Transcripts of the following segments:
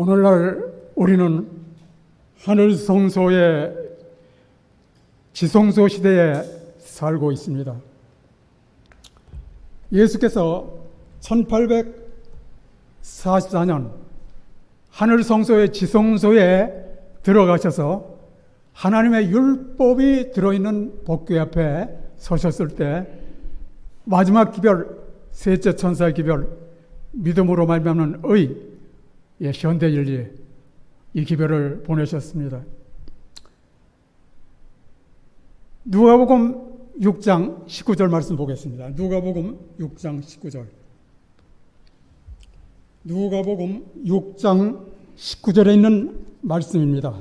오늘날 우리는 하늘 성소의 지성소 시대에 살고 있습니다. 예수께서 1844년 하늘 성소의 지성소에 들어가셔서 하나님의 율법이 들어있는 법궤 앞에 서셨을 때 마지막 기별, 셋째 천사의 기별, 믿음으로 말미암는 현대인리 이 기별을 보내셨습니다. 누가복음 6장 19절 말씀 보겠습니다. 누가복음 6장 19절. 누가복음 6장 19절에 있는 말씀입니다.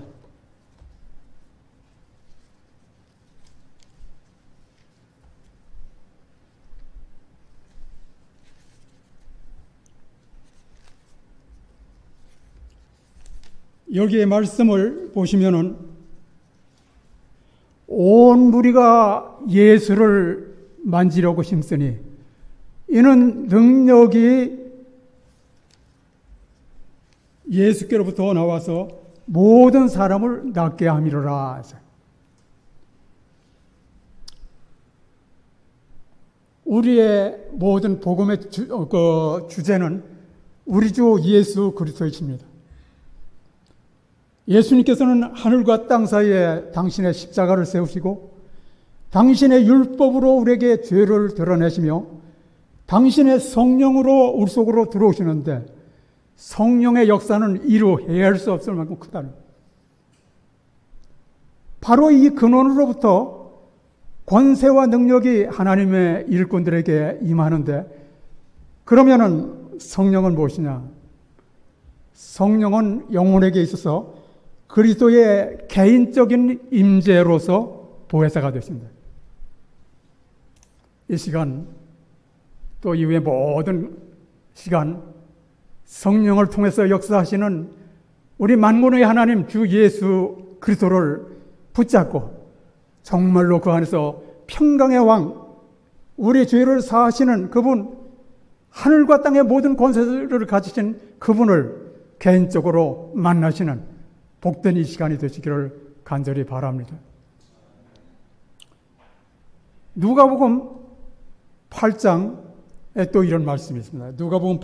여기에 말씀을 보시면은 온 무리가 예수를 만지려고 힘쓰니 이는 능력이 예수께로부터 나와서 모든 사람을 낫게 함이로라. 우리의 모든 복음의 주제는 우리 주 예수 그리스도이십니다. 예수님께서는 하늘과 땅 사이에 당신의 십자가를 세우시고 당신의 율법으로 우리에게 죄를 드러내시며 당신의 성령으로 우리 속으로 들어오시는데 성령의 역사는 이루 헤아릴 수 없을 만큼 크다는, 바로 이 근원으로부터 권세와 능력이 하나님의 일꾼들에게 임하는데, 그러면은 성령은 무엇이냐? 성령은 영혼에게 있어서 그리스도의 개인적인 임재로서 보혜사가 되십니다. 이 시간 또 이후의 모든 시간 성령을 통해서 역사하시는 우리 만군의 하나님 주 예수 그리스도를 붙잡고 정말로 그 안에서 평강의 왕, 우리 죄를 사하시는 그분, 하늘과 땅의 모든 권세를 가지신 그분을 개인적으로 만나시는 복된 이 시간이 되시기를 간절히 바랍니다. 누가복음 8장에 또 이런 말씀이 있습니다. 누가복음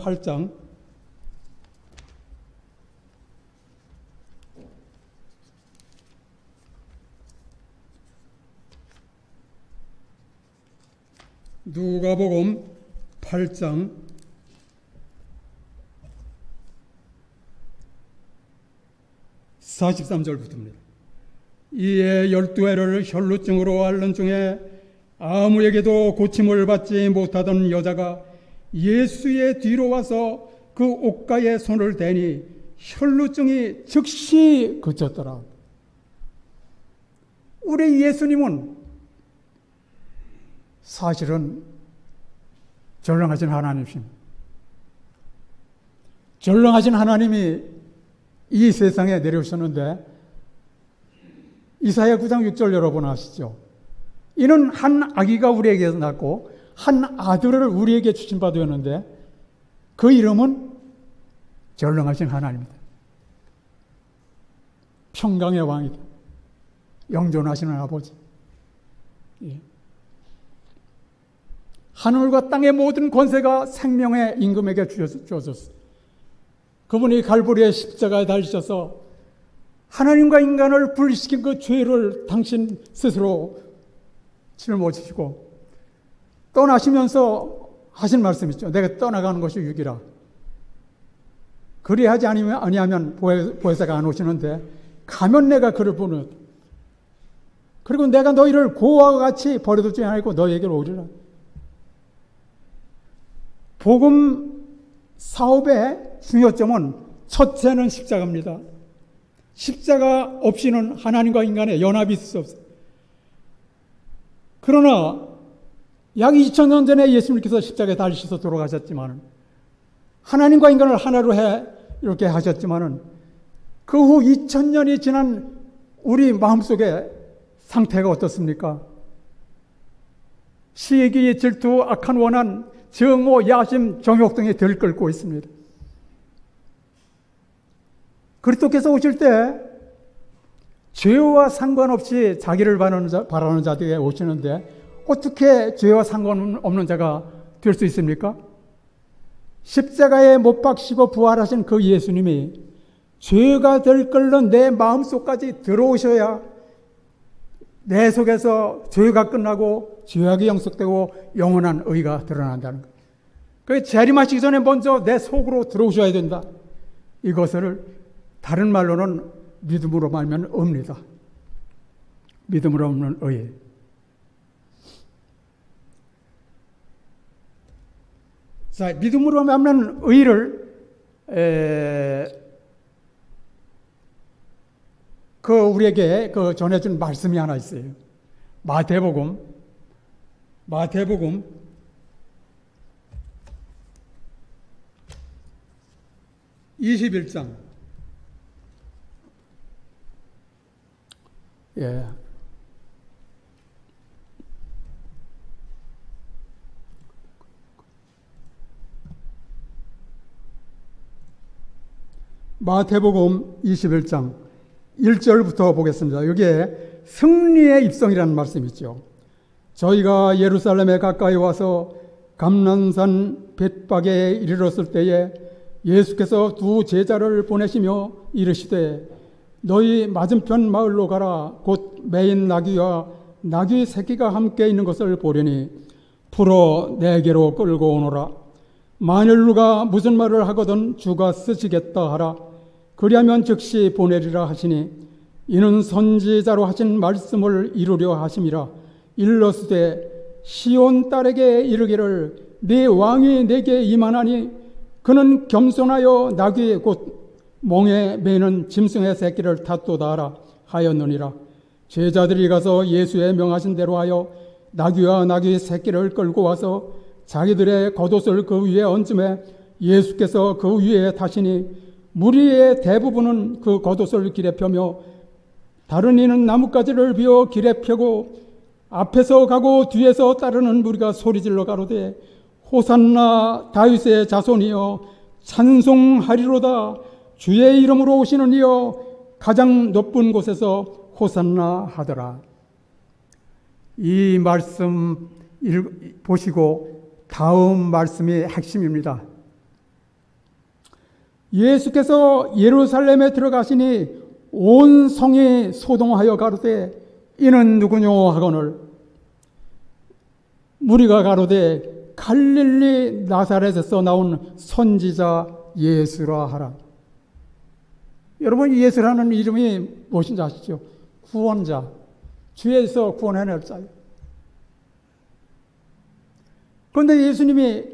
8장 43절부터입니다. 이에 12해를 혈루증으로 앓는 중에 아무에게도 고침을 받지 못하던 여자가 예수의 뒤로 와서 그 옷가에 손을 대니 혈루증이 즉시 그쳤더라. 우리 예수님은 사실은 전능하신 하나님이십니다. 전능하신 하나님이 이 세상에 내려오셨는데 이사야 9장 6절 여러분 아시죠? 이는 한 아기가 우리에게서 낳고 한 아들을 우리에게 주신 바 되었는데 그 이름은 전능하신 하나님이다. 평강의 왕이다. 영존하시는 아버지. 예. 하늘과 땅의 모든 권세가 생명의 임금에게 주어졌어요. 그분이 갈보리의 십자가에 달리셔서 하나님과 인간을 분리시킨 그 죄를 당신 스스로 짊어지시고 떠나시면서 하신 말씀 있죠. 내가 떠나가는 것이 유기라. 그리하지 아니하면 보혜사가 안 오시는데 가면 내가 그를 보내. 그리고 내가 너희를 고아와 같이 버려두지 아니고 너희에게로 오리라. 복음 사업의 중요점은 첫째는 십자가입니다. 십자가 없이는 하나님과 인간의 연합이 있을 수 없어요. 그러나 약 2000년 전에 예수님께서 십자가에 달리셔서 돌아가셨지만 하나님과 인간을 하나로 이렇게 하셨지만 그 후 2000년이 지난 우리 마음속에 상태가 어떻습니까? 시기, 질투, 악한 원한, 정오, 야심, 정욕 등이 들끓고 있습니다. 그리스도께서 오실 때 죄와 상관없이 자기를 바라는 자들에게 오시는데 어떻게 죄와 상관없는 자가 될 수 있습니까? 십자가에 못 박히고 부활하신 그 예수님이 죄가 될 걸로 내 마음속까지 들어오셔야 내 속에서 죄가 끝나고 죄악이 영속되고 영원한 의가 드러난다는 것. 그 재림하시기 전에 먼저 내 속으로 들어오셔야 된다. 이것을 다른 말로는 믿음으로 말면 의입니다. 믿음으로 없는 의. 자, 믿음으로 말면 의를 우리에게 전해준 말씀이 하나 있어요. 마태복음 21장. 예. 마태복음 21장 1절부터 보겠습니다. 여기에 승리의 입성이라는 말씀이 있죠. 저희가 예루살렘에 가까이 와서 감난산 벳박에 이르렀을 때에 예수께서 두 제자를 보내시며 이르시되 너희 맞은편 마을로 가라. 곧 매인 나귀와 나귀 새끼가 함께 있는 것을 보려니 풀어 내게로 끌고 오너라. 만일 누가 무슨 말을 하거든 주가 쓰시겠다 하라. 그리하면 즉시 보내리라 하시니 이는 선지자로 하신 말씀을 이루려 하심이라. 일러스되 시온 딸에게 이르기를 네 왕이 내게 임하나니 그는 겸손하여 나귀 곧 몽에 매는 짐승의 새끼를 탔도다 하라 하였느니라. 제자들이 가서 예수의 명하신 대로 하여 나귀와 나귀 새끼를 끌고 와서 자기들의 겉옷을 그 위에 얹음에 예수께서 그 위에 타시니 무리의 대부분은 그 겉옷을 길에 펴며 다른 이는 나뭇가지를 비워 길에 펴고 앞에서 가고 뒤에서 따르는 무리가 소리질러 가로되 호산나 다윗의 자손이여 찬송하리로다. 주의 이름으로 오시는 이여 가장 높은 곳에서 호산나 하더라. 이 말씀 보시고 다음 말씀이 핵심입니다. 예수께서 예루살렘에 들어가시니 온 성이 소동하여 가로되 이는 누구뇨 하거늘 무리가 가로되 갈릴리 나사렛에서 나온 선지자 예수라 하라. 여러분, 예수라는 이름이 무엇인지 아시죠? 구원자, 죄에서 구원해낼 자요. 그런데 예수님이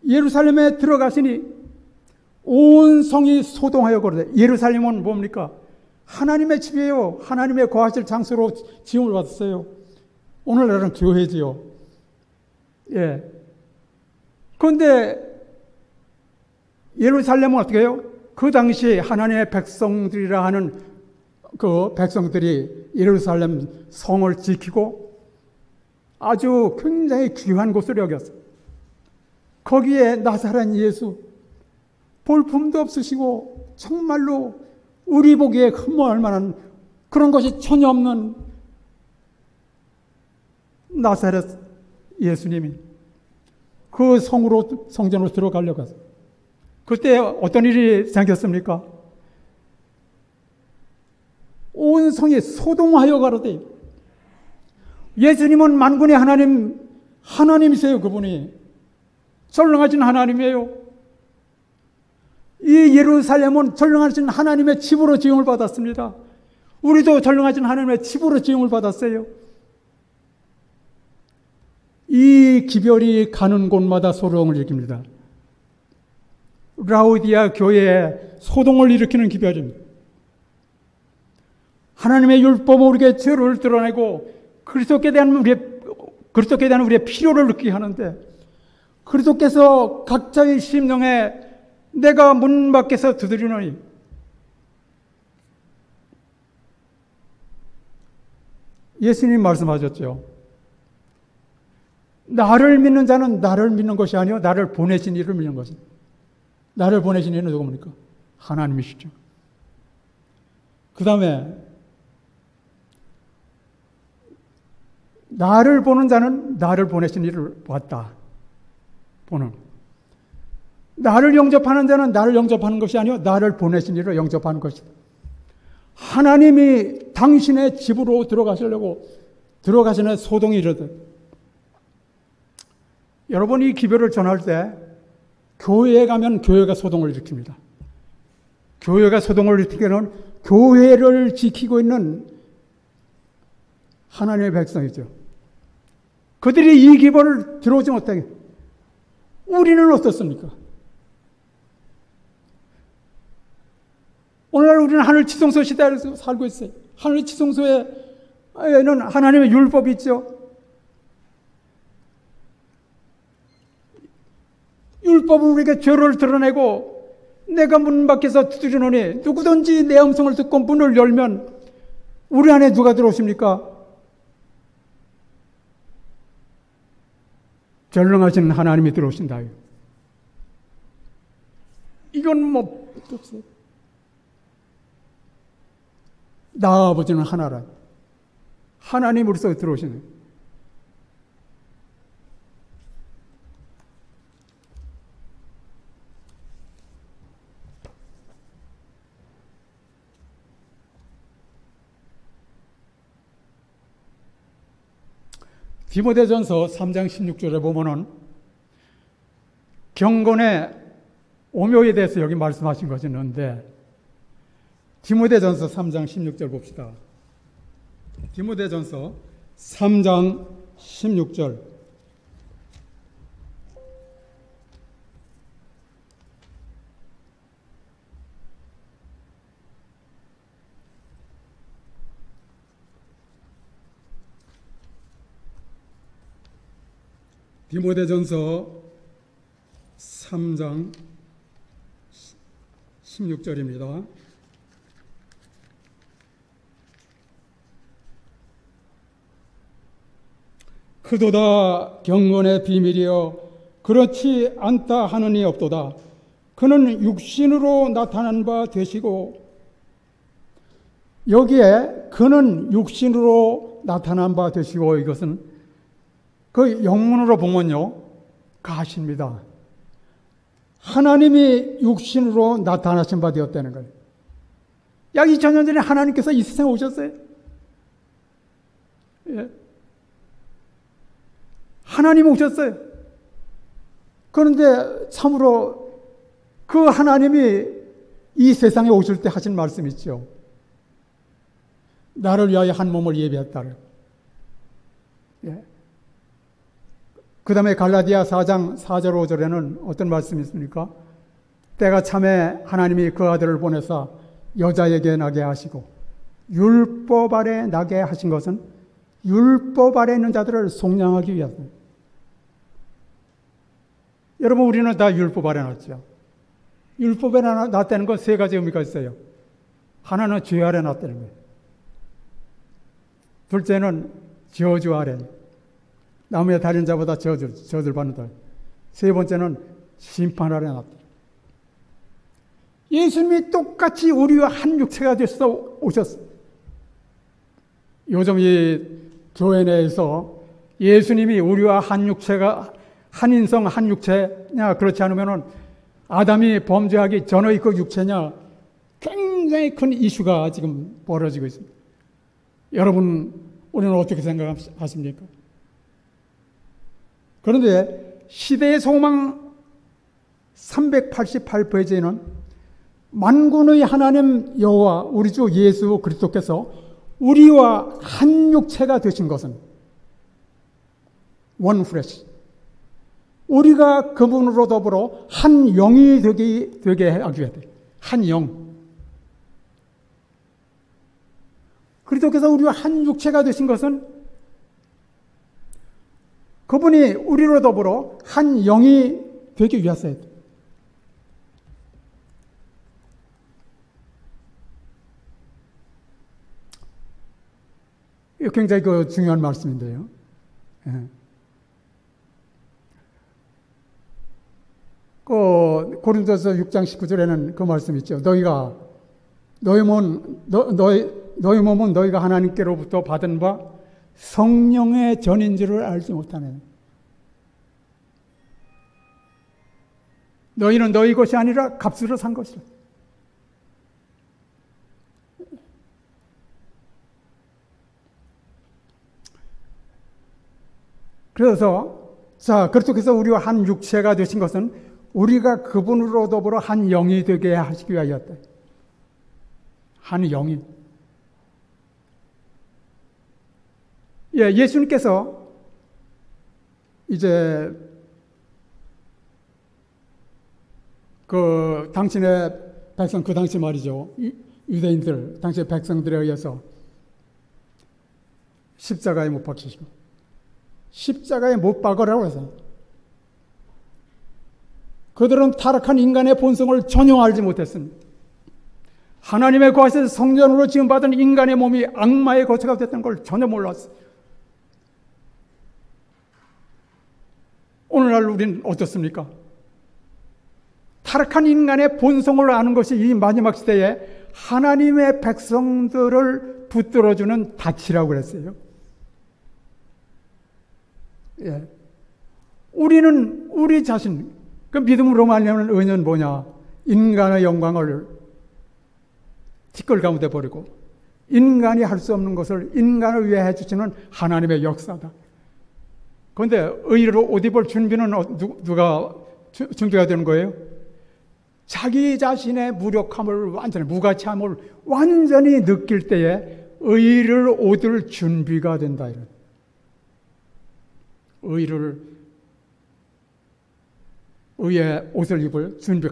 예루살렘에 들어가시니 온 성이 소동하여 거르되, 예루살렘은 뭡니까? 하나님의 집이에요. 하나님의 거하실 장소로 지음을 받았어요. 오늘날은 교회지요. 예. 그런데 예루살렘은 어떻게 해요? 그 당시 하나님의 백성들이라 하는 그 백성들이 예루살렘 성을 지키고 아주 굉장히 귀한 곳을 여겼어요. 거기에 나사렛 예수, 볼품도 없으시고 정말로 우리 보기에 흠모할 만한 그런 것이 전혀 없는 나사렛 예수님이 그 성전으로 들어가려고 했어요. 그때 어떤 일이 생겼습니까? 온 성이 소동하여 가로되, 예수님은 만군의 하나님이세요. 그분이 전능하신 하나님이에요. 이 예루살렘은 전능하신 하나님의 집으로 지음을 받았습니다. 우리도 전능하신 하나님의 집으로 지음을 받았어요. 이 기별이 가는 곳마다 소동을 일으킵니다. 라오디아 교회에 소동을 일으키는 기별입니다. 하나님의 율법은 우리에게 죄를 드러내고 그리스도께 대한 우리의 필요를 느끼게 하는데, 그리스도께서 각자의 심령에 내가 문 밖에서 두드리노니, 예수님 말씀하셨죠. 나를 믿는 자는 나를 믿는 것이 아니요 나를 보내신 이를 믿는 것입니다. 나를 보내신 이는 누굽니까? 하나님이시죠. 그 다음에 나를 보는 자는 나를 보내신 이를 보았다. 보는. 나를 영접하는 자는 나를 영접하는 것이 아니요 나를 보내신 이를 영접하는 것이다. 하나님이 당신의 집으로 들어가시려고 들어가시는 소동이 이르듯 여러분 이 기별을 전할 때 교회에 가면 교회가 소동을 일으킵니다. 교회가 소동을 일으키는 교회를 지키고 있는 하나님의 백성이죠. 그들이 이 기별을 들어오지 못하게 우리는 어떻습니까? 오늘날 우리는 하늘 지성소 시대에서 살고 있어요. 하늘 지성소에는 하나님의 율법이 있죠. 율법은 우리에게 죄를 드러내고 내가 문 밖에서 두드리노니 누구든지 내 음성을 듣고 문을 열면 우리 안에 누가 들어오십니까? 전능하신 하나님이 들어오신다. 이건 뭐 없어요. 나 아버지는 하나라. 하나님 우리 속에 들어오시네. 디모데전서 3장 16절에 보면은 경건의 오묘에 대해서 여기 말씀하신 것이 있는데 디모데전서 3장 16절 봅시다. 디모데전서 3장 16절. 디모데전서 3장 16절입니다. 그도다 경건의 비밀이여 그렇지 않다 하느니 없도다. 그는 육신으로 나타난 바 되시고 여기에 그는 육신으로 나타난 바 되시고 이것은 그 영문으로 보면요 가십니다. 하나님이 육신으로 나타나신 바 되었다는 거예요. 약 2000년 전에 하나님께서 이 세상에 오셨어요. 예. 하나님 오셨어요. 그런데 참으로 그 하나님이 이 세상에 오실 때 하신 말씀 있죠. 나를 위하여 한 몸을 예비했다. 예. 그 다음에 갈라디아 4장 4절 5절에는 어떤 말씀이 있습니까? 때가 참에 하나님이 그 아들을 보내사 여자에게 나게 하시고 율법 아래 나게 하신 것은 율법 아래 있는 자들을 속량하기 위해서입니다. 여러분 우리는 다 율법 아래 났죠. 율법에 났다는 건 세 가지 의미가 있어요. 하나는 죄 아래 났다는 거예요. 둘째는 저주 아래. 나무에 달린 자보다 저주를 받는다. 세 번째는 심판 아래 났다. 예수님이 똑같이 우리와 한 육체가 되셔서 오셨어요. 요즘 이 교회 내에서 예수님이 우리와 한 육체가 한 인성 한 육체냐 그렇지 않으면은 아담이 범죄하기 전의 그 육체냐 굉장히 큰 이슈가 지금 벌어지고 있습니다. 여러분 우리는 어떻게 생각하십니까? 그런데 시대의 소망 388페이지에는 만군의 하나님 여호와 우리 주 예수 그리스도께서 우리와 한 육체가 되신 것은 원 플래시 우리가 그분으로 더불어 한 영이 되게 하기 위해 한 영 그리스도께서 우리와 한 육체가 되신 것은 그분이 우리로 더불어 한 영이 되기 위해서예요. 이거 굉장히 중요한 말씀인데요. 예. 고린도서 6장 19절에는 그 말씀 있죠. 너희 몸은 너희가 하나님께로부터 받은 바 성령의 전인 줄을 알지 못하네. 너희는 너희 것이 아니라 값으로 산 것이라. 그래서 그렇게 해서 우리와 한 육체가 되신 것은 우리가 그분으로 더불어 한 영이 되게 하시기 위하였다. 한 영이. 예수님께서 이제 당신의 백성, 그 당시 말이죠. 유대인들, 당시의 백성들에 의해서 십자가에 못 박히시고, 십자가에 못 박으라고 해서 그들은 타락한 인간의 본성을 전혀 알지 못했습니다. 하나님의 거하신 성전으로 지음받은 인간의 몸이 악마의 거처가 됐다는 걸 전혀 몰랐어요. 오늘날 우리는 어떻습니까? 타락한 인간의 본성을 아는 것이 이 마지막 시대에 하나님의 백성들을 붙들어주는 닻이라고 그랬어요. 우리는 우리 자신, 그 믿음으로 말하는 의는 뭐냐? 인간의 영광을 티끌 가운데 버리고 인간이 할 수 없는 것을 인간을 위해 해주시는 하나님의 역사다. 그런데 의를 옷 입을 준비는 누가 준비가 되는 거예요? 자기 자신의 무력함을 완전히, 무가치함을 완전히 느낄 때에 의를 옷을 준비가 된다. 의의 옷을 입을 준비.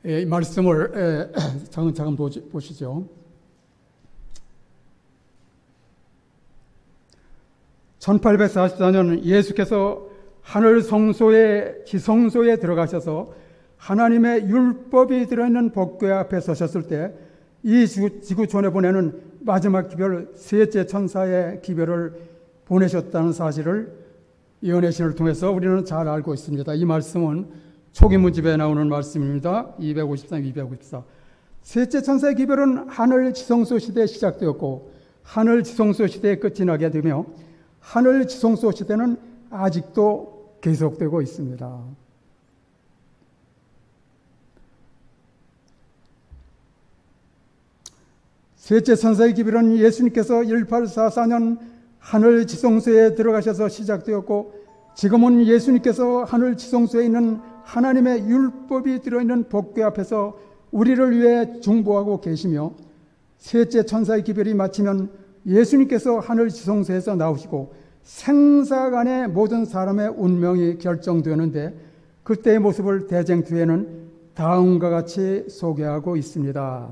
이 말씀을 차근차근 보시죠. 1844년 예수께서 하늘 성소의 지성소에 들어가셔서 하나님의 율법이 들어있는 법궤 앞에 서셨을 때 이 지구촌에 보내는 마지막 기별, 셋째 천사의 기별을 보내셨다는 사실을 예언의 신을 통해서 우리는 잘 알고 있습니다. 이 말씀은 초기문집에 나오는 말씀입니다. 253, 254. 셋째 천사의 기별은 하늘 지성소 시대에 시작되었고 하늘 지성소 시대에 끝이 나게 되며 하늘 지성소 시대는 아직도 계속되고 있습니다. 셋째 천사의 기별은 예수님께서 1844년 하늘 지성소에 들어가셔서 시작되었고 지금은 예수님께서 하늘 지성소에 있는 하나님의 율법이 들어있는 법궤 앞에서 우리를 위해 중보하고 계시며 셋째 천사의 기별이 마치면 예수님께서 하늘 지성소에서 나오시고 생사간의 모든 사람의 운명이 결정되는데 그때의 모습을 대쟁투에는 다음과 같이 소개하고 있습니다.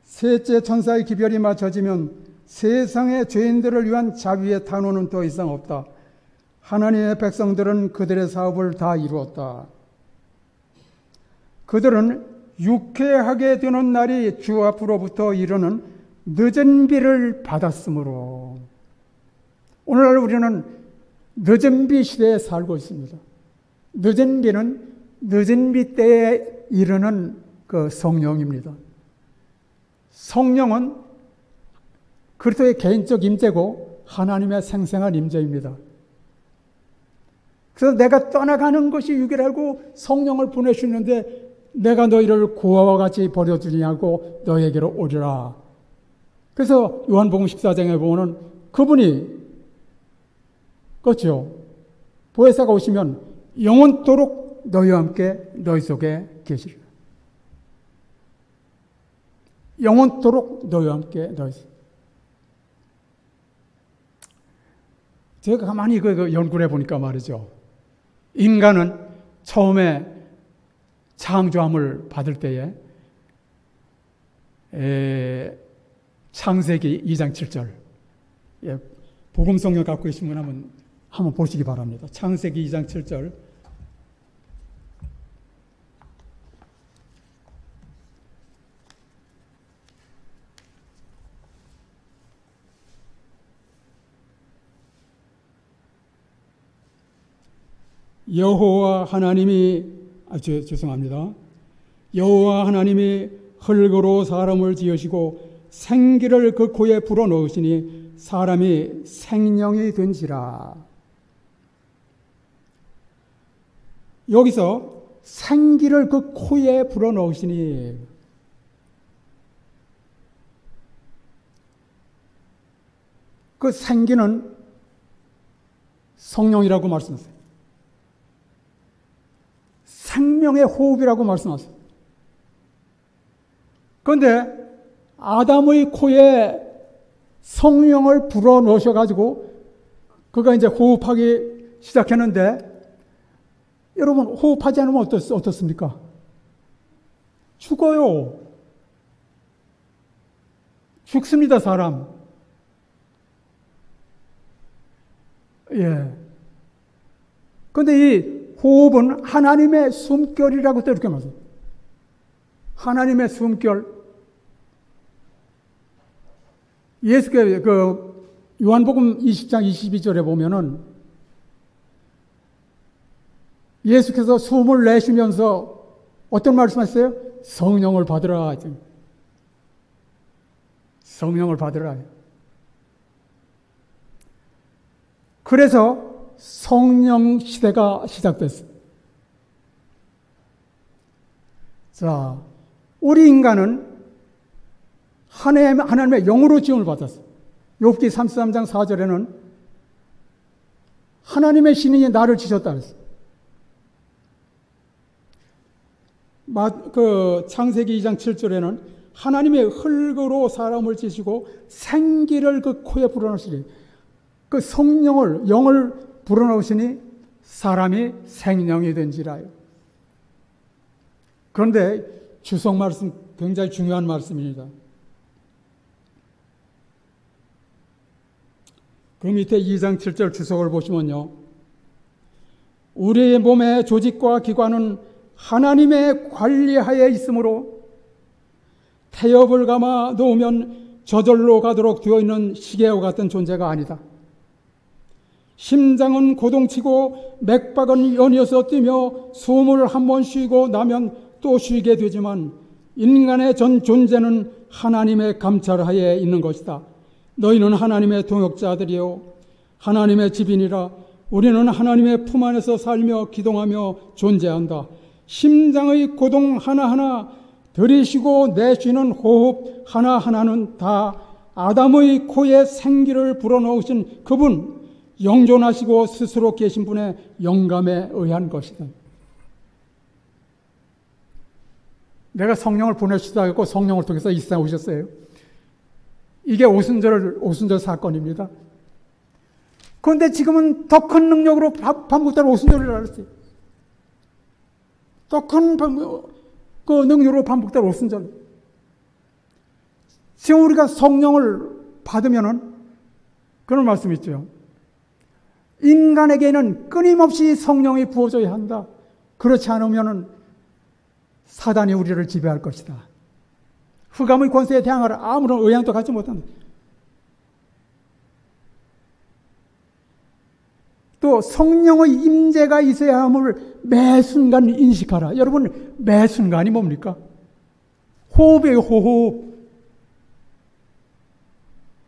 셋째 천사의 기별이 맞춰지면 세상의 죄인들을 위한 자비의 탄원은 더 이상 없다. 하나님의 백성들은 그들의 사업을 다 이루었다. 그들은 유쾌하게 되는 날이 주 앞으로부터 이르는 늦은 비를 받았으므로 오늘날 우리는 늦은 비 시대에 살고 있습니다. 늦은 비는 늦은 비 때에 이르는 그 성령입니다. 성령은 그리스도의 개인적 임재고 하나님의 생생한 임재입니다. 그래서 내가 떠나가는 것이 유일하고 성령을 보내주는데 내가 너희를 고아와 같이 버려두냐고 너희에게로 오리라. 그래서 요한복음 14장에 보면 그분이 그렇죠. 보혜사가 오시면 영원토록 너희와 함께 너희 속에 계시리라. 영원토록 너희와 함께 너희 속에. 제가 가만히 그 연구를 해보니까 말이죠. 인간은 처음에 창조함을 받을 때에 창세기 2장 7절 복음성경 갖고 계신 분 한번 한번 보시기 바랍니다. 창세기 2장 7절. 여호와 하나님이 죄송합니다. 여호와 하나님이 흙으로 사람을 지으시고 생기를 그 코에 불어넣으시니 사람이 생명이 된지라. 여기서 생기를 그 코에 불어넣으시니, 그 생기는 성령이라고 말씀하세요. 생명의 호흡이라고 말씀하세요. 그런데 아담의 코에 성령을 불어넣으셔가지고 그가 이제 호흡하기 시작했는데, 여러분 호흡하지 않으면 어떻습니까? 죽어요. 죽습니다, 사람. 예. 그런데 이 호흡은 하나님의 숨결이라고 또 이렇게 말해요. 하나님의 숨결. 예수께서 그 요한복음 20장 22절에 보면은 예수께서 숨을 내쉬면서 어떤 말씀하셨어요? 성령을 받으라. 성령을 받으라. 그래서 성령 시대가 시작됐어요. 자, 우리 인간은 하나님의 영으로 지음을 받았어요. 욥기 33장 4절에는 하나님의 신이 나를 지셨다 그랬어요. 창세기 2장 7절에는 하나님의 흙으로 사람을 지시고 생기를 그 코에 불어넣으시니, 그 성령을, 영을 불어넣으시니 사람이 생명이 된지라요. 그런데 주석 말씀 굉장히 중요한 말씀입니다. 그 밑에 2장 7절 주석을 보시면요, 우리의 몸의 조직과 기관은 하나님의 관리하에 있으므로 태엽을 감아 놓으면 저절로 가도록 되어 있는 시계와 같은 존재가 아니다. 심장은 고동치고 맥박은 연이어서 뛰며 숨을 한 번 쉬고 나면 또 쉬게 되지만 인간의 전 존재는 하나님의 감찰하에 있는 것이다. 너희는 하나님의 동역자들이요 하나님의 집인이라. 우리는 하나님의 품 안에서 살며 기동하며 존재한다. 심장의 고동 하나하나, 들이쉬고 내쉬는 호흡 하나하나는 다 아담의 코에 생기를 불어넣으신 그분, 영존하시고 스스로 계신 분의 영감에 의한 것이다. 내가 성령을 보내시다 했고 성령을 통해서 이 세상에 오셨어요. 이게 오순절 사건입니다. 그런데 지금은 더 큰 능력으로 반복되는 오순절을 알았어요. 더 큰 그 능력으로 반복되는 오순절. 지금 우리가 성령을 받으면은 그런 말씀이 있죠. 인간에게는 끊임없이 성령이 부어져야 한다. 그렇지 않으면은 사단이 우리를 지배할 것이다. 흑암의 권세에 대항하라. 아무런 의향도 갖지 못한다. 또 성령의 임재가 있어야 함을 매 순간 인식하라. 여러분, 매 순간이 뭡니까? 호흡이에요, 호흡.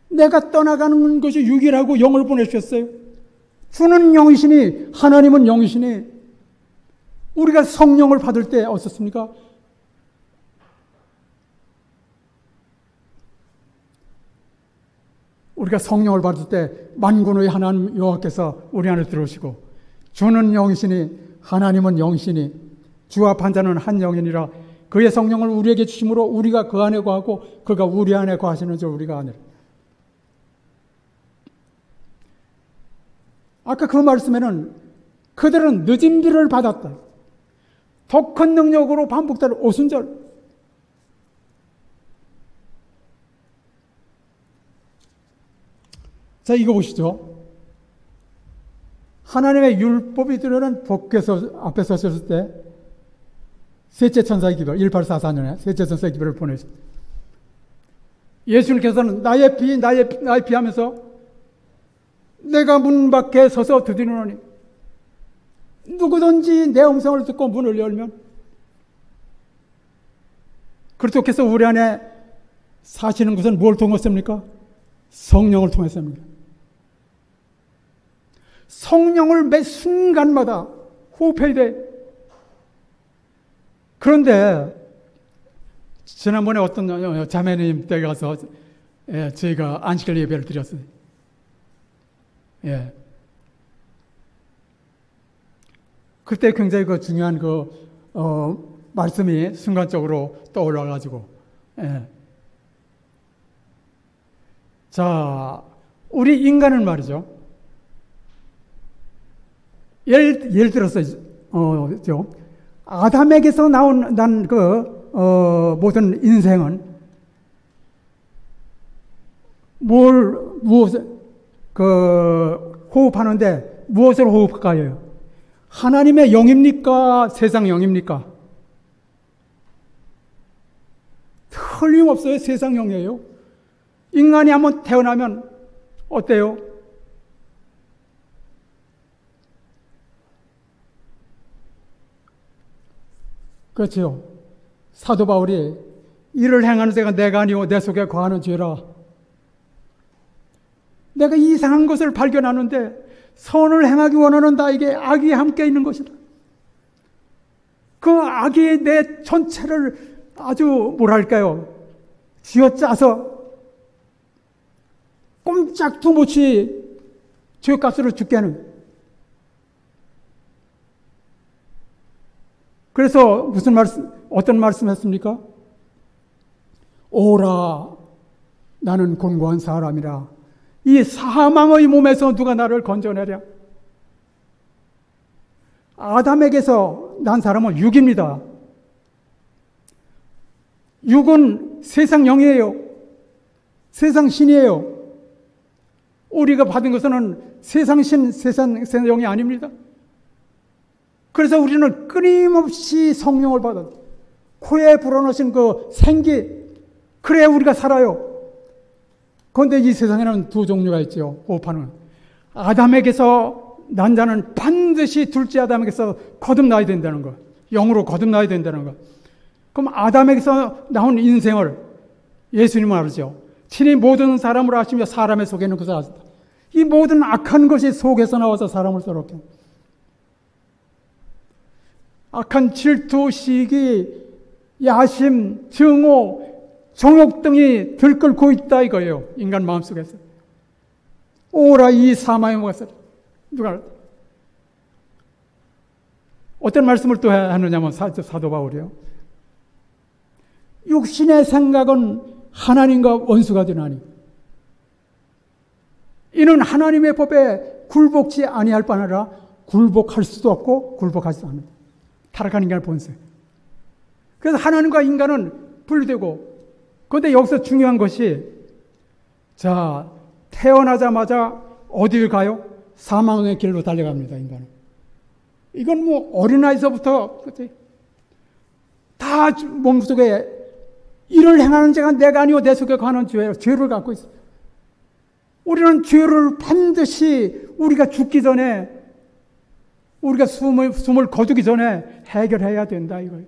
내가 떠나가는 것이 육이라고 영을 보내주셨어요. 주는 영이시니 하나님은 영이시니 우리가 성령을 받을 때 어떻습니까? 우리가 성령을 받을 때 만군의 하나님 여호와께서 우리 안에 들어오시고, 주는 영이시니 하나님은 영이시니 주와 판자는 한 영이니라. 그의 성령을 우리에게 주심으로 우리가 그 안에 거하고 그가 우리 안에 거하시는 줄 우리가 아니라. 아까 그 말씀에는 그들은 늦은 비를 받았다. 더 큰 능력으로 반복되는 오순절. 자, 이거 보시죠. 하나님의 율법이 들어오는 법궤서 앞에 서셨을 때 셋째 천사의 기별, 1844년에 셋째 천사의 기별을 보내셨어요. 예수님께서는 나의 피 하면서 내가 문 밖에 서서 두드리노니 누구든지 내 음성을 듣고 문을 열면 그리스도께서 우리 안에 사시는 것은 뭘 통했습니까? 성령을 통했습니다. 성령을 매 순간마다 호흡해야 돼. 그런데 지난번에 어떤 자매님 댁에 가서 저희가 안식일 예배를 드렸어요. 예. 그때 굉장히 중요한 말씀이 순간적으로 떠올라가지고, 예. 자, 우리 인간은 말이죠. 예를 들어서, 아담에게서 나온 모든 인생은 무엇을, 호흡하는데 무엇을 호흡할까요? 하나님의 영입니까? 세상 영입니까? 틀림없어요. 세상 영이에요. 인간이 한번 태어나면 어때요? 그렇죠. 사도 바울이 이를 행하는 자가 내가 아니오 내 속에 거하는 죄라. 내가 이상한 것을 발견하는데 선을 행하기 원하는 나에게 악이 함께 있는 것이다. 그 악이 내 전체를 아주 뭐랄까요, 쥐어짜서 꼼짝도 못이 죄값으로 죽게 하는. 그래서 어떤 말씀했습니까? 오라 나는 곤고한 사람이라. 이 사망의 몸에서 누가 나를 건져내랴. 아담에게서 난 사람은 육입니다. 육은 세상 영이에요. 세상 신이에요. 우리가 받은 것은 세상 신, 세상 영이 아닙니다. 그래서 우리는 끊임없이 성령을 받아 코에 불어넣으신 그 생기, 그래야 우리가 살아요. 그런데 이 세상에는 두 종류가 있죠. 호흡하는. 아담에게서 난 자는 반드시 둘째 아담에게서 거듭나야 된다는 거. 영으로 거듭나야 된다는 거. 그럼 아담에게서 나온 인생을 예수님은 말하죠. 친히 모든 사람으로 하시며 사람의 속에 있는 것을 아신다. 이 모든 악한 것이 속에서 나와서 사람을 더럽게 합니다. 악한 질투, 시기, 야심, 증오, 정욕 등이 들끓고 있다 이거예요. 인간 마음속에서. 오라 이 사망의 목에서 누가 어떤 말씀을 또 하느냐면 사도 바울이요. 육신의 생각은 하나님과 원수가 되나니 이는 하나님의 법에 굴복치 아니할 뿐 아니라 굴복할 수도 없고 굴복하지도 않는다. 타락한 인간의 본성. 그래서 하나님과 인간은 분리되고, 그런데 여기서 중요한 것이, 자, 태어나자마자 어딜 가요? 사망의 길로 달려갑니다, 인간은. 이건 뭐 어린아이서부터 다 몸속에 이를 행하는 자가 내가 아니오 내 속에 가는 죄를 갖고 있어요. 우리는 죄를 반드시 우리가 죽기 전에, 우리가 숨을 거두기 전에 해결해야 된다 이거예요.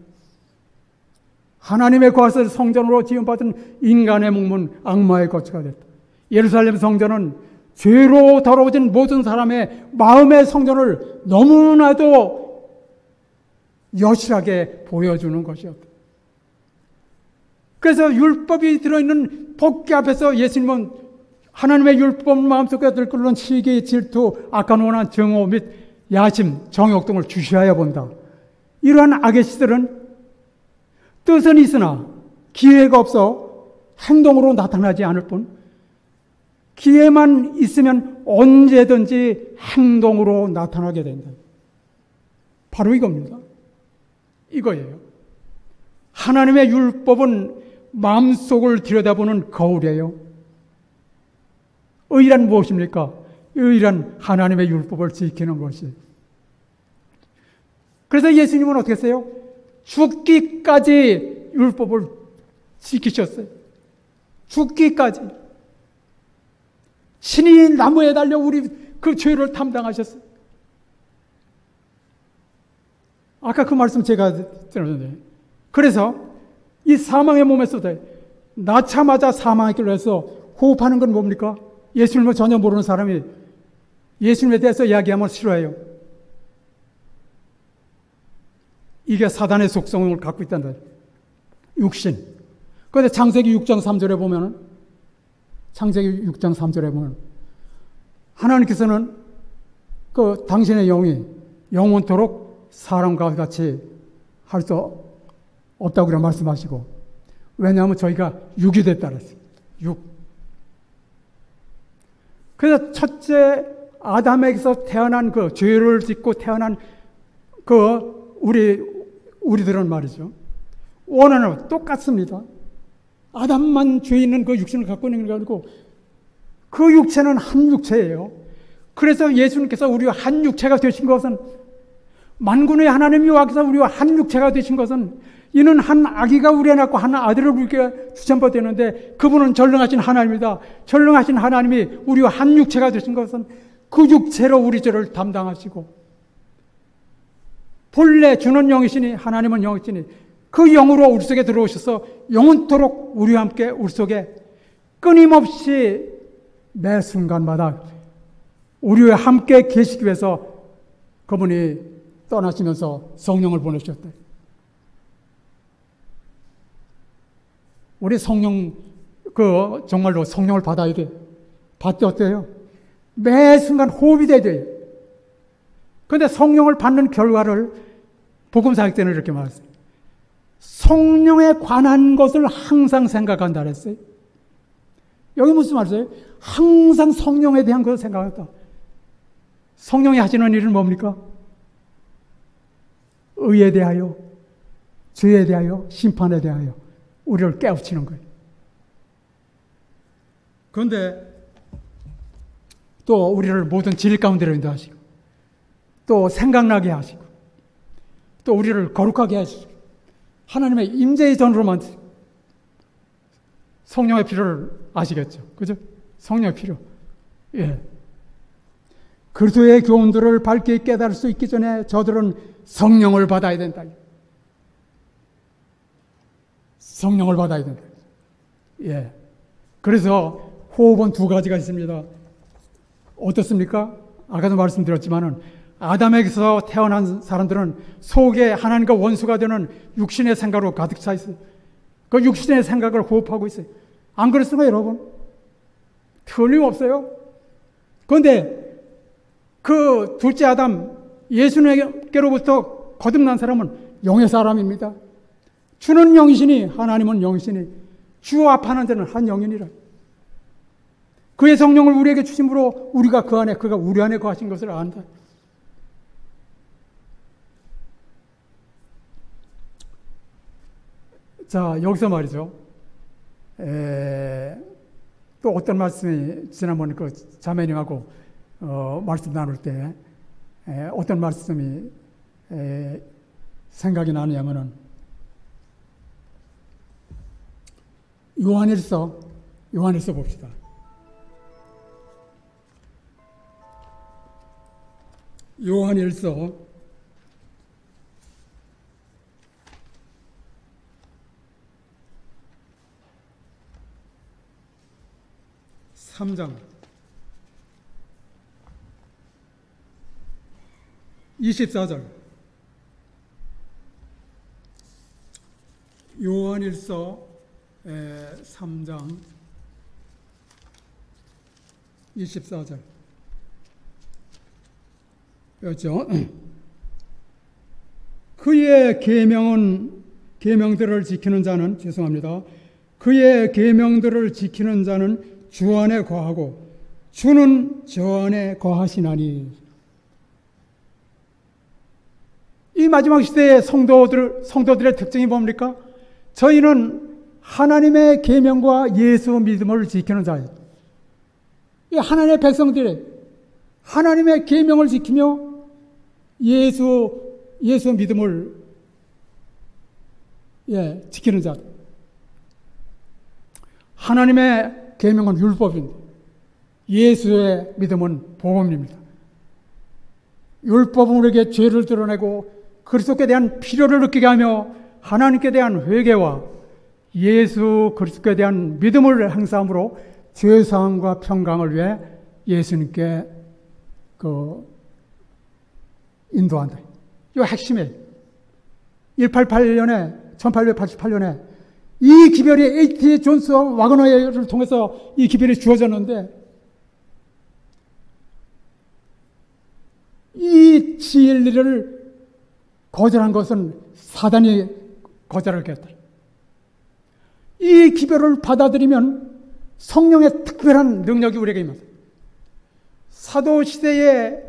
하나님의 거하사 성전으로 지음받은 인간의 몸은 악마의 거처가 됐다. 예루살렘 성전은 죄로 더러워진 모든 사람의 마음의 성전을 너무나도 여실하게 보여주는 것이었다. 그래서 율법이 들어있는 법궤 앞에서 예수님은 하나님의 율법 마음속에 들끓는 시기, 질투, 악한 원한, 정오 및 야심, 정욕 등을 주시하여 본다. 이러한 악의 시들은 뜻은 있으나 기회가 없어 행동으로 나타나지 않을 뿐, 기회만 있으면 언제든지 행동으로 나타나게 된다. 바로 이겁니다. 이거예요. 하나님의 율법은 마음속을 들여다보는 거울이에요. 의란 무엇입니까? 이런 하나님의 율법을 지키는 것이. 그래서 예수님은 어떻게 했어요? 죽기까지 율법을 지키셨어요. 죽기까지. 신이 나무에 달려 우리 그 죄를 담당하셨어요. 아까 그 말씀 제가 들었는데. 그래서 이 사망의 몸에서도 낳자마자 사망의 길로 해서 호흡하는 건 뭡니까? 예수님을 전혀 모르는 사람이 예수님에 대해서 이야기하면 싫어해요. 이게 사단의 속성을 갖고 있단다. 육신. 그런데 창세기 6장 3절에 보면은, 창세기 6장 3절에 보면, 하나님께서는 그 당신의 영이 영원토록 사람과 같이 할 수 없다고 그래 말씀하시고, 왜냐하면 저희가 육이 됐다 그랬어요. 육. 그래서 첫째 아담에게서 태어난 그 죄를 짓고 태어난 그 우리들은 말이죠. 원하는 똑같습니다. 아담만 죄 있는 그 육신을 갖고 있는 게 아니고 그 육체는 한 육체예요. 그래서 예수님께서 우리와 한 육체가 되신 것은, 만군의 하나님 여호와께서 우리와 한 육체가 되신 것은, 이는 한 아기가 우리에 낳고 한 아들을 우리에게 주셨다 되는데, 그분은 전능하신 하나님이다. 전능하신 하나님이 우리와 한 육체가 되신 것은 그 육체로 우리 죄를 담당하시고, 본래 주는 영이시니 하나님은 영이시니 그 영으로 우리 속에 들어오셔서 영원토록 우리와 함께 우리 속에 끊임없이 매 순간마다 우리와 함께 계시기 위해서 그분이 떠나시면서 성령을 보내셨다. 우리 성령, 정말로 성령을 받아야 돼. 받되 어때요? 매 순간 호흡이 돼야 돼요. 그런데 성령을 받는 결과를 복음사역 때는 이렇게 말했어요. 성령에 관한 것을 항상 생각한다 그랬어요. 여기 무슨 말이에요? 항상 성령에 대한 것을 생각한다. 성령이 하시는 일은 뭡니까? 의에 대하여, 죄에 대하여, 심판에 대하여 우리를 깨우치는 거예요. 그런데 또 우리를 모든 질 가운데로 인도하시고, 또 생각나게 하시고, 또 우리를 거룩하게 하시고, 하나님의 임재의 전으로 만드시고, 성령의 필요를 아시겠죠? 그죠? 성령의 필요. 예. 그리스도의 교훈들을 밝게 깨달을 수 있기 전에 저들은 성령을 받아야 된다. 성령을 받아야 된다. 예. 그래서 호흡은 두 가지가 있습니다. 어떻습니까? 아까도 말씀드렸지만은 아담에게서 태어난 사람들은 속에 하나님과 원수가 되는 육신의 생각으로 가득 차 있어요. 그 육신의 생각을 호흡하고 있어요. 안 그렇습니까, 여러분? 틀림없어요. 그런데 그 둘째 아담, 예수님께로부터 거듭난 사람은 영의 사람입니다. 주는 영이시니 하나님은 영이시니 주 앞하는 자는 한 영이니라. 그의 성령을 우리에게 주심으로 우리가 그 안에, 그가 우리 안에 거하신 것을 안다. 자, 여기서 말이죠. 또 어떤 말씀이 지난번에 그 자매님하고 말씀 나눌 때 어떤 말씀이 생각이 나느냐면은 요한일서 봅시다. 요한일서 3장 24절. 요한일서 3장 24절. 그렇죠? 그의 계명들을 지키는 자는, 죄송합니다. 그의 계명들을 지키는 자는 주 안에 거하고 주는 저 안에 거하시나니. 이 마지막 시대의 성도들의 특징이 뭡니까? 저희는 하나님의 계명과 예수 믿음을 지키는 자예요. 이 하나님의 백성들이 하나님의 계명을 지키며 예수 믿음을 지키는 자. 하나님의 계명은 율법인데 예수의 믿음은 복음입니다. 율법은 우리에게 죄를 드러내고 그리스도께 대한 필요를 느끼게 하며 하나님께 대한 회개와 예수 그리스도께 대한 믿음을 행사함으로 죄사함과 평강을 위해 예수님께 인도한다. 이거 핵심이에요. 1888년에 이 기별이 A.T. 존스와 와그너를 통해서 이 기별이 주어졌는데 이 진리를 거절한 것은 사단이 거절을 했다. 이 기별을 받아들이면 성령의 특별한 능력이 우리에게 임합니다. 사도시대에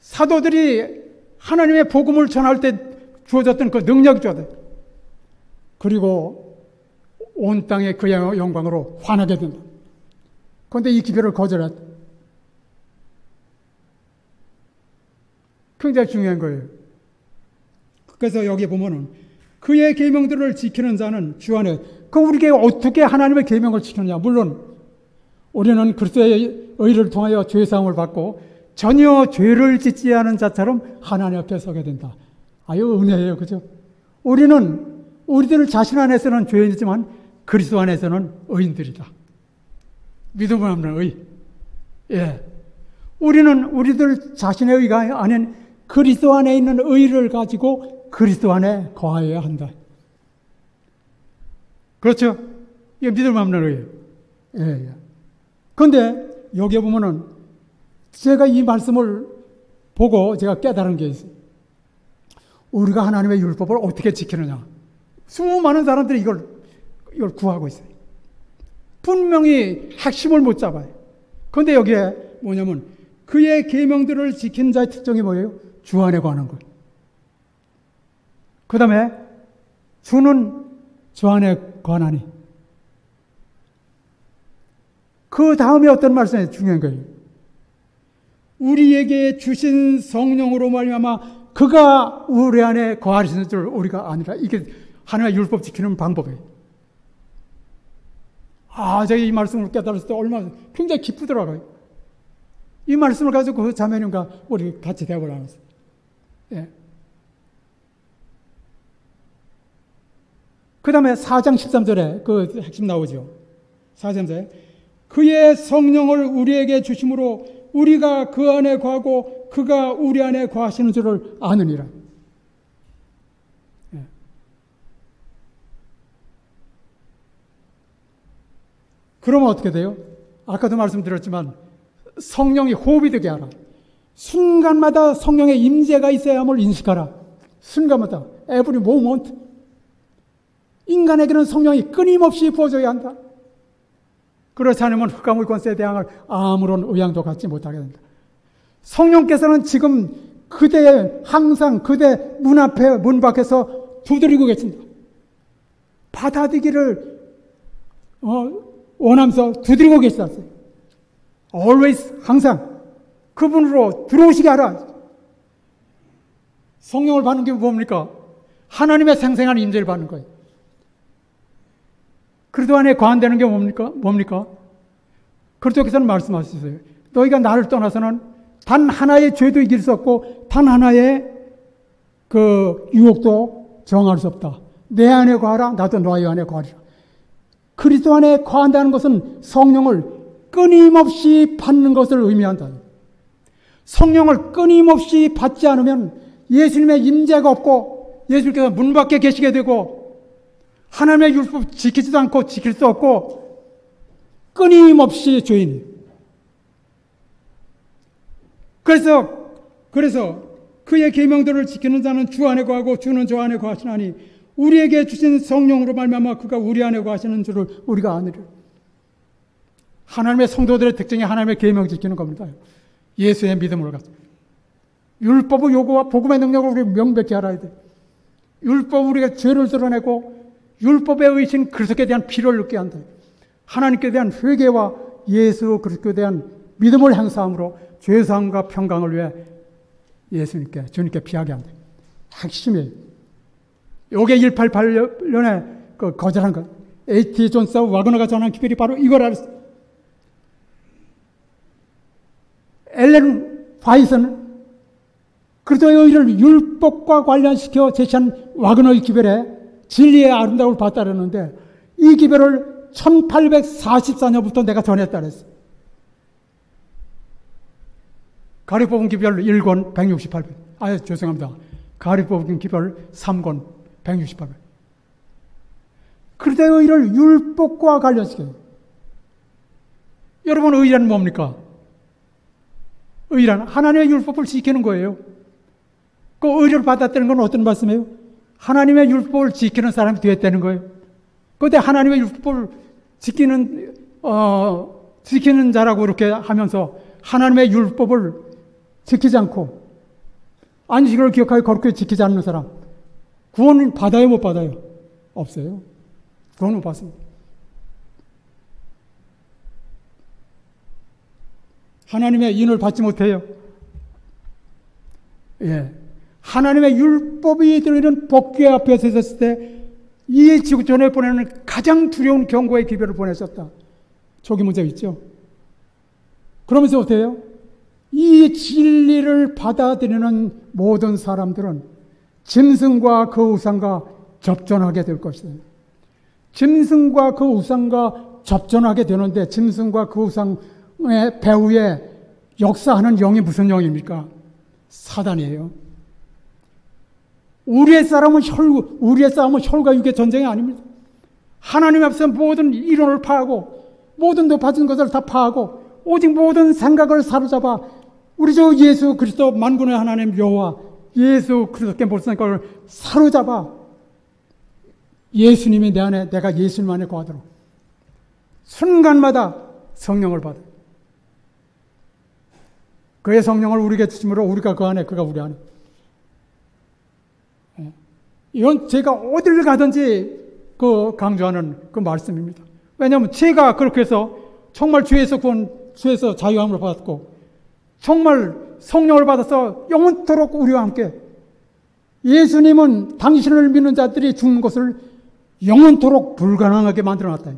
사도들이 하나님의 복음을 전할 때 주어졌던 그 능력이 주어져요. 그리고 온 땅에 그의 영광으로 환하게 된다. 그런데 이 기별을 거절했다. 굉장히 중요한 거예요. 그래서 여기 보면은 그의 계명들을 지키는 자는 주 안에, 우리에게 어떻게 하나님의 계명을 지키느냐. 물론 우리는 그리스도의 의를 통하여 죄사함을 받고 전혀 죄를 짓지 않은 자처럼 하나님 앞에 서게 된다. 아유, 은혜예요. 그죠? 우리들 자신 안에서는 죄인이지만 그리스도 안에서는 의인들이다. 믿음 없는 의. 예. 우리들 자신의 의가 아닌 그리스도 안에 있는 의를 가지고 그리스도 안에 거하여야 한다. 그렇죠? 이게 믿음 없는 의예요. 예. 그런데 여기에 보면은 제가 이 말씀을 보고 제가 깨달은 게 있어요. 우리가 하나님의 율법을 어떻게 지키느냐. 수많은 사람들이 이걸 구하고 있어요. 분명히 핵심을 못 잡아요. 그런데 여기에 뭐냐면 그의 계명들을 지킨 자의 특징이 뭐예요? 주 안에 거하는 거예요. 그 다음에 주는 주 안에 거하나니. 그 다음에 어떤 말씀이 중요한 거예요. 우리에게 주신 성령으로 말미암아 그가 우리 안에 거하시는 줄 우리가 아니라. 이게 하나님의 율법 지키는 방법이에요. 제가 이 말씀을 깨달았을 때 얼마나 굉장히 기쁘더라고요. 이 말씀을 가지고 그 자매님과 우리 같이 대화를 하면서. 예. 그 다음에 4장 13절에 그 핵심 나오죠. 4장에 그의 성령을 우리에게 주심으로 우리가 그 안에 거하고 그가 우리 안에 거하시는 줄을 아느니라. 예. 그러면 어떻게 돼요? 아까도 말씀드렸지만 성령이 호흡이 되게 하라. 순간마다 성령의 임재가 있어야 함을 인식하라. 순간마다. every moment. 인간에게는 성령이 끊임없이 부어져야 한다. 그렇지 않으면 흑암의 권세에 대항할 아무런 의향도 갖지 못하게 된다. 성령께서는 지금 항상 그대 문 앞에, 문 밖에서 두드리고 계신다. 받아들이기를 원하면서 두드리고 계시다. always, 항상 그분으로 들어오시게 하라. 성령을 받는 게 뭡니까? 하나님의 생생한 임재를 받는 거예요. 그리스도 안에 거한다는 게 뭡니까? 그리스도께서는 말씀하셨어요. 너희가 나를 떠나서는 단 하나의 죄도 이길 수 없고 단 하나의 그 유혹도 정할 수 없다. 내 안에 거하라. 나도 너희 안에 거하리라. 그리스도 안에 거한다는 것은 성령을 끊임없이 받는 것을 의미한다. 성령을 끊임없이 받지 않으면 예수님의 임재가 없고 예수님께서 문 밖에 계시게 되고 하나님의 율법 지키지도 않고 지킬 수 없고 끊임없이 죄인이에요. 그래서 그의 계명들을 지키는 자는 주 안에 거하고 주는 저 안에 거하시나니 우리에게 주신 성령으로 말미암아 그가 우리 안에 거하시는 줄을 우리가 아느리라. 하나님의 성도들의 특징이 하나님의 계명 지키는 겁니다. 예수의 믿음으로 가서 율법의 요구와 복음의 능력을 우리 명백히 알아야 돼. 율법 우리가 죄를 드러내고 율법에 의신 그리스도께 대한 필요를 느끼게 한다. 하나님께 대한 회개와 예수 그리스도에 대한 믿음을 행사함으로 죄사함과 평강을 위해 주님께 피하게 한다. 핵심이 요게 188년에 그 거절한 것. A.T. 존스와 와그너가 전한 기별이 바로 이걸 알았어. 엘렌 화이트는 그리스도의 의를 율법과 관련시켜 제시한 와그너의 기별에 진리의 아름다움을 봤다라는데 이 기별을 1844년부터 내가 전했다 그랬어. 가리 뽑은 기별 1권 168편. 죄송합니다. 가리 뽑은 기별 3권 168편. 그리스도의 의를 율법과 관련시켜요. 여러분, 의란 뭡니까? 의란 하나님의 율법을 지키는 거예요. 그 의를 받았다는 건 어떤 말씀이에요? 하나님의 율법을 지키는 사람이 되었다는 거예요. 그런데 하나님의 율법을 지키는 자라고 이렇게 하면서 하나님의 율법을 지키지 않고 안식일을 기억하여 거룩히 지키지 않는 사람 구원은 받아요, 못 받아요? 없어요. 구원은 못 받습니다. 하나님의 인을 받지 못해요. 하나님의 율법이 들리는 법궤 앞에 섰을 때 이 지구촌에 보내는 가장 두려운 경고의 기별을 보내셨다. 초기 문제 있죠. 그러면서 어때요? 이 진리를 받아들이는 모든 사람들은 짐승과 그 우상과 접전하게 될 것이다. 짐승과 그 우상과 접전하게 되는데 싸움과 그 우상의 배후에 역사하는 영이 무슨 영입니까? 사단이에요. 우리의 싸움은 혈과 육의 전쟁이 아닙니다. 하나님 앞에서 모든 이론을 파하고 모든 높아진 것을 다 파하고 오직 모든 생각을 사로잡아 우리 주 예수 그리스도 만군의 하나님 여호와 예수 그리스도께 모든 걸 사로잡아 예수님이 내 안에 내가 예수님 안에 거하도록 순간마다 성령을 받아. 그의 성령을 우리에게 주심으로 우리가 그 안에 그가 우리 안에. 이건 제가 어딜 가든지 강조하는 그 말씀입니다. 왜냐하면 제가 그렇게 해서 정말 죄에서 자유함을 받았고 정말 성령을 받아서 영원토록 우리와 함께 예수님은 당신을 믿는 자들이 죽는 것을 영원토록 불가능하게 만들어놨다.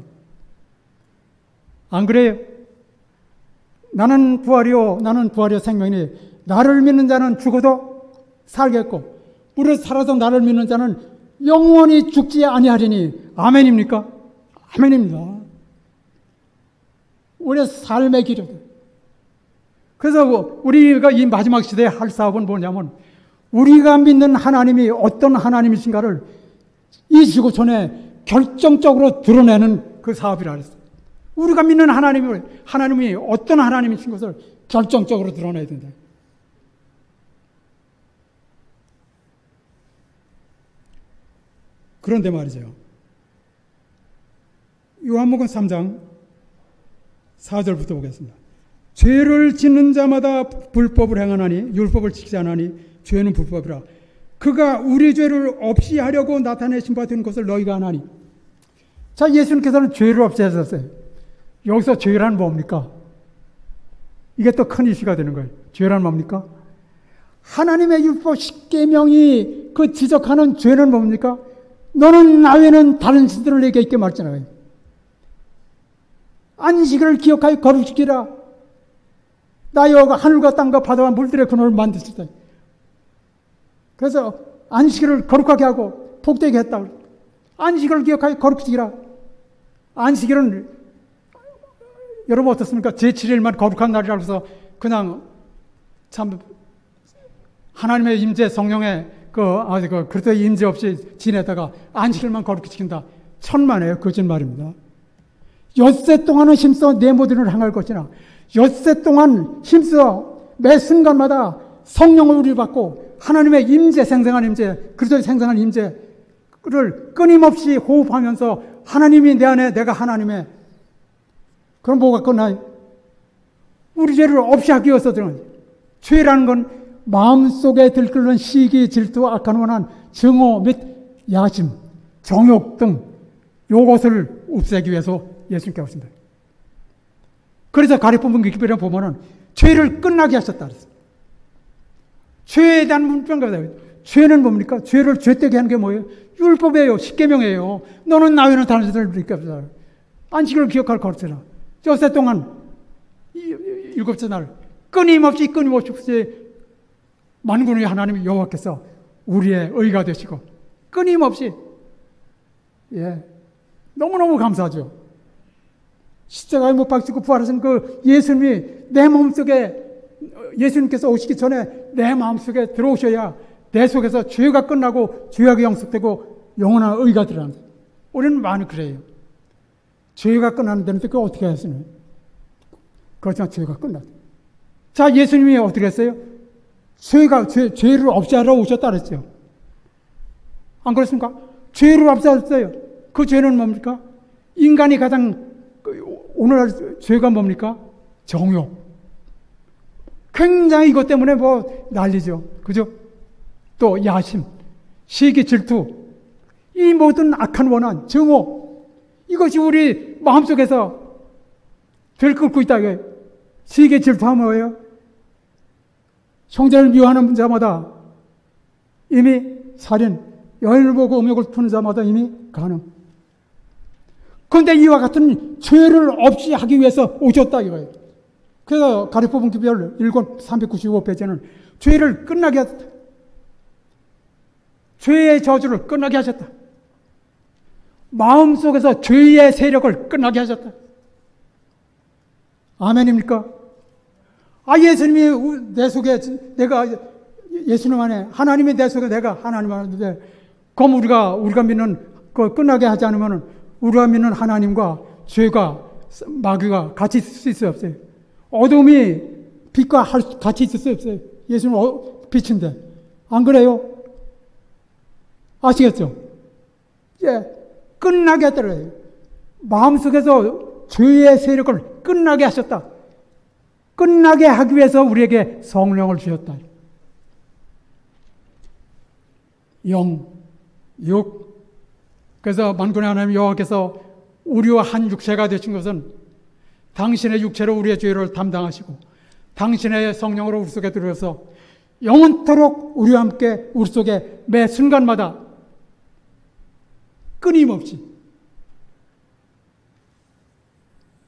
안 그래요? 나는 부활이요 생명이니 나를 믿는 자는 죽어도 살겠고 무릇 살아서 나를 믿는 자는 영원히 죽지 아니하리니. 아멘입니까? 아멘입니다. 우리의 삶의 길이다. 그래서 우리가 이 마지막 시대에 할 사업은 뭐냐면 우리가 믿는 하나님이 어떤 하나님이신가를 이 지구촌에 결정적으로 드러내는 그 사업이라 그랬어요. 우리가 믿는 하나님이 어떤 하나님이신 것을 결정적으로 드러내야 된다. 그런데 말이죠. 요한복음 3장 4절부터 보겠습니다. 죄를 짓는 자마다 불법을 행하나니 율법을 지키지 않으니 죄는 불법이라. 그가 우리 죄를 없이 하려고 나타내신 바 된 것을 너희가 아나니. 자, 예수님께서는 죄를 없이 하셨어요. 여기서 죄란 뭡니까? 이게 또 큰 이슈가 되는 거예요. 죄란 뭡니까? 하나님의 율법 10계명이 그 지적하는 죄는 뭡니까? 너는 나 외에는 다른 신들을 내게 있게 말잖아요. 안식일을 기억하여 거룩지키라. 나 여호와가 하늘과 땅과 바다와 물들의 근원을 만드셨다. 그래서 안식일을 거룩하게 하고 복되게 했다. 안식일을 기억하여 거룩지키라. 안식일은 여러분 어떻습니까? 제7일만 거룩한 날이라고 해서 그냥 참 하나님의 임재 성령의 그리스도의 임재 없이 지내다가 안식일만 거룩히 지킨다. 천만에요. 거짓말입니다. 엿새 동안은 힘써 내 모든을 행할 것이나 엿새 동안 힘써 매 순간마다 성령을 우리 받고 하나님의 임재, 생생한 임재, 그리스도의 생생한 임재를 끊임없이 호흡하면서 하나님이 내 안에 내가 하나님의. 그럼 뭐가 끝나요? 우리 죄를 없이 하기 위해서 들어가요. 죄라는 건 마음속에 들끓는 시기, 질투, 악한 원한, 증오 및 야심, 정욕 등 요것을 없애기 위해서 예수님께 오신다. 그래서 가리포문 기별에 보면은 죄를 끝나게 하셨다 그랬어요. 죄에 대한 문병가다. 죄는 뭡니까? 죄를 죄되게 하는 게 뭐예요? 율법이에요. 십계명이에요. 너는 나 외에는 다른 자를 부르니까 없다. 안식을 기억할 것이라. 엿새 동안 일곱째 날 끊임없이 만군의 하나님 여호와께서 우리의 의가 되시고 끊임없이 너무너무 감사하죠. 십자가에 못 박히고 부활하신 그 예수님이 내 마음속에 예수님께서 오시기 전에 내 마음속에 들어오셔야 내 속에서 죄가 끝나고 죄악이 영속되고 영원한 의가 들어간다. 우리는 많이 그래요. 죄가 끝나는데 그거 어떻게 하시나요? 그렇지만 죄가 끝났다. 자, 예수님이 어떻게 했어요? 죄를 없애하러 오셨다 그랬죠. 안 그렇습니까? 죄를 없애셨어요. 그 죄는 뭡니까? 인간이 가장 오늘날 죄가 뭡니까? 정욕. 굉장히 이것 때문에 난리죠. 그죠? 또 야심, 시기, 질투, 이 모든 악한 원한, 증오, 이것이 우리 마음속에서 들끓고 있다. 시기, 질투하면 뭐예요? 형제를 미워하는 자마다 이미 살인, 여인을 보고 음욕을 푸는 자마다 이미 가능. 그런데 이와 같은 죄를 없이 하기 위해서 오셨다 이거예요. 그래서 가리포문 기별 1권 395페이지는 죄를 끝나게 하셨다. 죄의 저주를 끝나게 하셨다. 마음속에서 죄의 세력을 끝나게 하셨다. 아멘입니까? 예수님이 내 속에 예수님 안에 하나님이 내 속에 내가 하나님 안에 그럼 우리가 믿는 그 끝나게 하지 않으면 우리가 믿는 하나님과 죄가 마귀가 같이 있을 수 없어요. 어둠이 빛과 같이 있을 수 없어요. 예수님은 빛인데 안 그래요? 아시겠죠? 끝나게 했더래요. 마음속에서 죄의 세력을 끝나게 하셨다. 끝나게 하기 위해서 우리에게 성령을 주셨다. 영, 육. 그래서 만군의 하나님 여호와께서 우리와 한 육체가 되신 것은 당신의 육체로 우리의 죄를 담당하시고 당신의 성령으로 우리 속에 들어서 영원토록 우리와 함께 우리 속에 매 순간마다 끊임없이.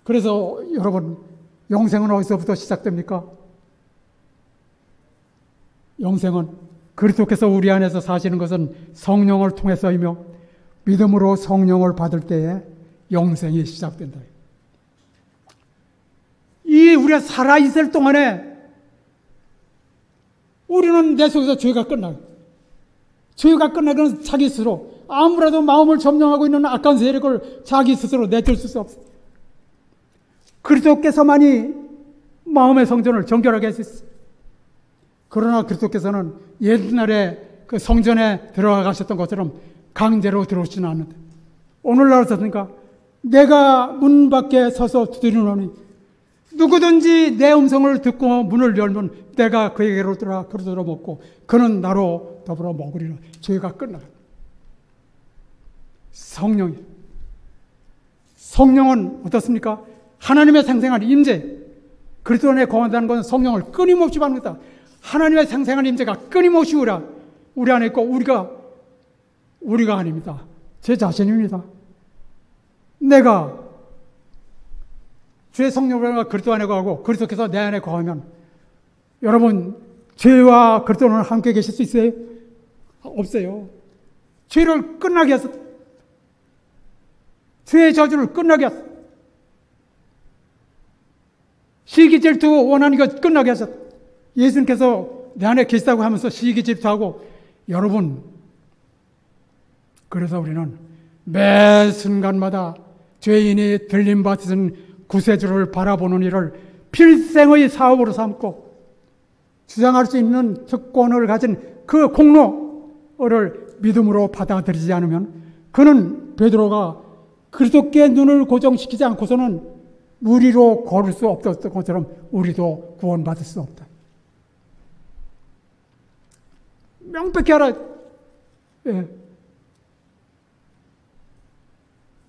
그래서 여러분, 영생은 어디서부터 시작됩니까? 영생은 그리스도께서 우리 안에서 사시는 것은 성령을 통해서이며 믿음으로 성령을 받을 때에 영생이 시작된다. 우리가 살아있을 동안에 우리는 내 속에서 죄가 끝나요. 죄가 끝나면 자기 스스로 아무래도 마음을 점령하고 있는 악한 세력을 자기 스스로 내줄 수 없어요. 그리스도께서만이 마음의 성전을 정결하게 하셨어요. 그러나 그리스도께서는 옛날에 그 성전에 들어가셨던 것처럼 강제로 들어오지는 않는다. 오늘날 어떻습니까? 내가 문 밖에 서서 두드리노니 누구든지 내 음성을 듣고 문을 열면 내가 그에게로 들어 먹고 그는 나로 더불어 먹으리라. 죄가 끝나요. 성령은 어떻습니까? 하나님의 생생한 임재. 그리스도 안에 거한다는 것은 성령을 끊임없이 받는 거다. 하나님의 생생한 임재가 끊임없이 우리 안에 있고 우리가 아닙니다. 제 자신입니다. 내가 주의 성령과 그리스도 안에 거하고 그리스도께서 내 안에 거하면 여러분 죄와 그리스도는 함께 계실 수 있어요? 없어요. 죄를 끝나게 하셨다. 죄의 저주를 끝나게 하셨다. 시기 질투 원하는 것 끝나게 하셨다. 예수님께서 내 안에 계시다고 하면서 시기 질투하고 여러분 그래서 우리는 매 순간마다 죄인이 들림받은 구세주를 바라보는 일을 필생의 사업으로 삼고 주장할 수 있는 특권을 가진 그 공로를 믿음으로 받아들이지 않으면 그는 베드로가 그리스도께 눈을 고정시키지 않고서는 무리로 걸을 수 없었던 것처럼 우리도 구원받을 수 없다. 명백히 알아.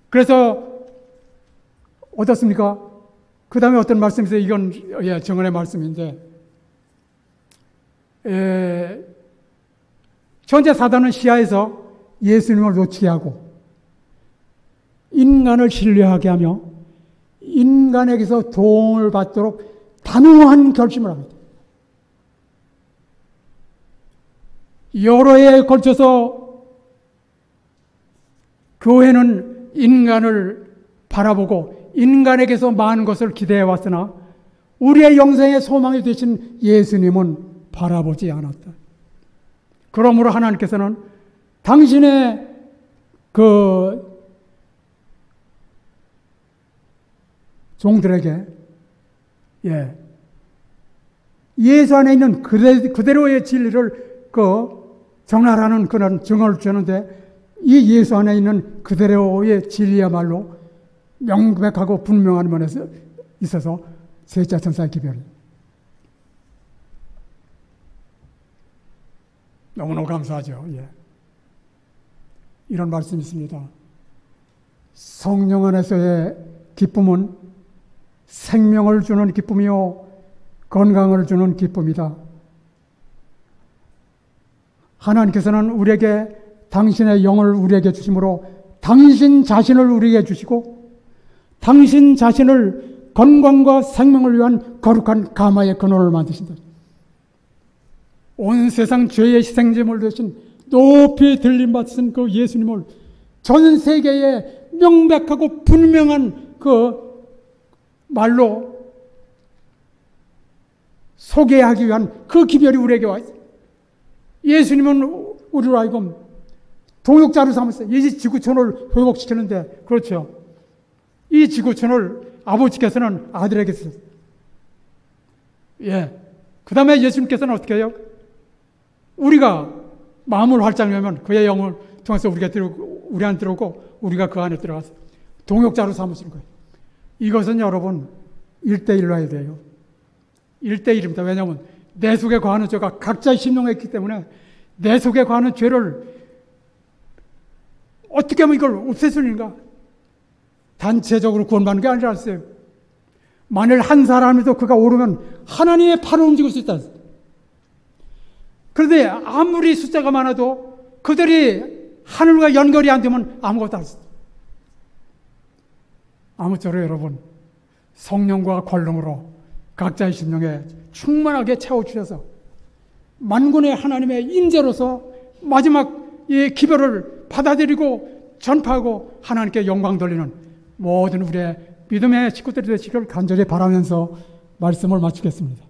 그래서 어떻습니까? 그 다음에 어떤 말씀이 있어요. 이건 정언의 말씀인데, 현재 사단은 시야에서 예수님을 놓치게 하고 인간을 신뢰하게 하며 인간에게서 도움을 받도록 단호한 결심을 합니다. 여러 해에 걸쳐서 교회는 인간을 바라보고 인간에게서 많은 것을 기대해 왔으나 우리의 영생의 소망이 되신 예수님은 바라보지 않았다. 그러므로 하나님께서는 당신의 종들에게 예수 안에 있는 그대로의 진리를 전하라는 그런 증언을 주는데, 이 예수 안에 있는 그대로의 진리야말로 명백하고 분명한 면에서 있어서 셋째 천사의 기별이 너무너무 감사하죠. 이런 말씀이 있습니다. 성령 안에서의 기쁨은 생명을 주는 기쁨이요 건강을 주는 기쁨이다. 하나님께서는 우리에게 당신의 영을 우리에게 주심으로 당신 자신을 우리에게 주시고 당신 자신을 건강과 생명을 위한 거룩한 가마의 근원을 만드신다. 온 세상 죄의 희생제물 대신 높이 들림받으신 그 예수님을 전 세계에 명백하고 분명한 그 말로 소개하기 위한 그 기별이 우리에게 와 있어요. 예수님은 우리로 하여금 동역자로 삼았어요. 이 지구촌을 회복시키는데, 그렇죠. 이 지구촌을 아버지께서는 아들에게 주셨어요. 그 다음에 예수님께서는 어떻게 해요? 우리가 마음을 활짝 열면 그의 영을 통해서 우리 안에 들어오고 우리가 그 안에 들어가서 동역자로 삼으시는 거예요. 이것은 여러분 1대1로 해야 돼요. 1대1입니다. 왜냐하면 내 속에 거하는 죄가 각자의 심령에 있기 때문에 내 속에 거하는 죄를 어떻게 하면 이걸 없앨 수 있는가? 단체적으로 구원받는 게 아니라서요. 만일 한 사람이도 그가 오르면 하나님의 팔을 움직일 수 있다. 그런데 아무리 숫자가 많아도 그들이 하늘과 연결이 안 되면 아무것도 안 했어요. 아무쪼록 여러분, 성령과 권능으로 각자의 심령에 충만하게 채워주셔서 만군의 하나님의 임재로서 마지막 이 기별을 받아들이고 전파하고 하나님께 영광 돌리는 모든 우리의 믿음의 식구들이 되시기를 간절히 바라면서 말씀을 마치겠습니다.